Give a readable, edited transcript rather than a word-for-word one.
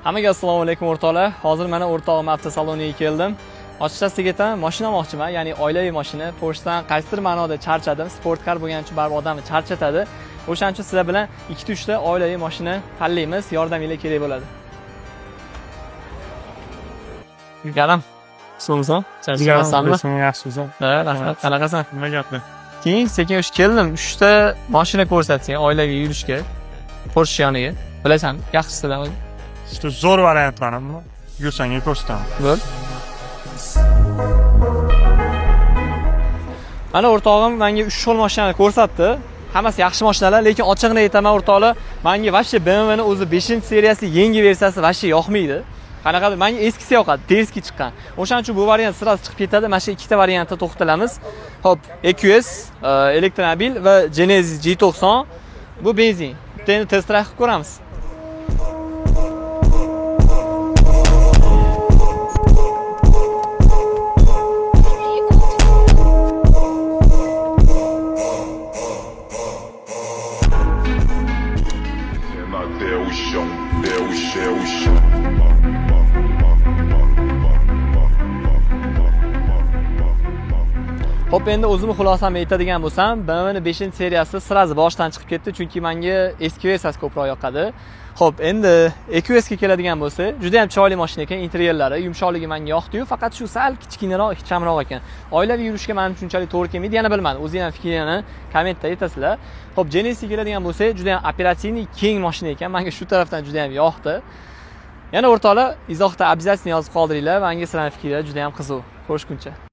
Hammaga assalomu alaykum o'rtoqlar. Hozir mana o'rtog'im avtosaloniga keldim. Ochiqchasi sizga aytaman, mashina olmoqchiman, ya'ni oilaviy mashina. Porsche'dan qaysidir ma'noda charchadim. Sportkar bo'lgani uchun baribir odamni charchatadi. O'shaning uchun sizlar bilan 2-3 ta oilaviy mashina tanlaymiz. Yordaminglar kerak bo'ladi. Galam. So'msan? Charchasanmi? Yaxshimisan? Ha, rahmat. Qanaqasan? Nima gapni? Keyin sekin keldim. 3 ta mashina ko'rsatsang oilaviy yurishga. Porsche yoniga. Bilasan, yaxshisidan. Işte zo'r variantlarni yursanga ko'rsataman. Bo'l. Mana o'rtog'im menga 3 xil mashinani ko'rsatdi. Hammasi yaxshi mashinalar, lekin ochig'ini aytaman o'rtoqlar, menga vashcha BMWning o'zi 5-seriyasi yangi versiyasi vashcha yoqmaydi. Qanaqadir menga eskisi yoqadi, Terski chiqqan. O'shaning uchun bu variant sirasi chiqib ketadi. Mana shu ikkita variantda to'xtalamiz. Hop, EQS elektromobil va Genesis G90 bu benzin. Bittani test drive qilib ko'ramiz. Hop, endi o'zimni xulosamni aytadigan bo'lsam, BMWning 5-seriyasi sirasi boshdan chiqib ketdi, chunki menga eski versiyasi ko'proq yoqadi. Hop, endi EQS ga keladigan bo'lsak, juda ham chiroyli mashina ekan, interyerlari, yumshoqligi menga yoqdi-yu, faqat shu sal kichkinaroq, ixchamroq ekan. Oilaviy yurishga men shunchalik to'g'ri kelmaydi, yana bilmadim. O'zingizning fikringizni kommentda aytasizlar. Hop, Genesis ga keladigan bo'lsak, juda ham operativniy, keng mashina ekan. Menga shu tarafdan juda ham yoqdi. Yana o'rtoqlar, izohda обязательно yozib qoldiringlar. Menga sizlarning fikringiz juda ham qiziq. Ko'rishguncha.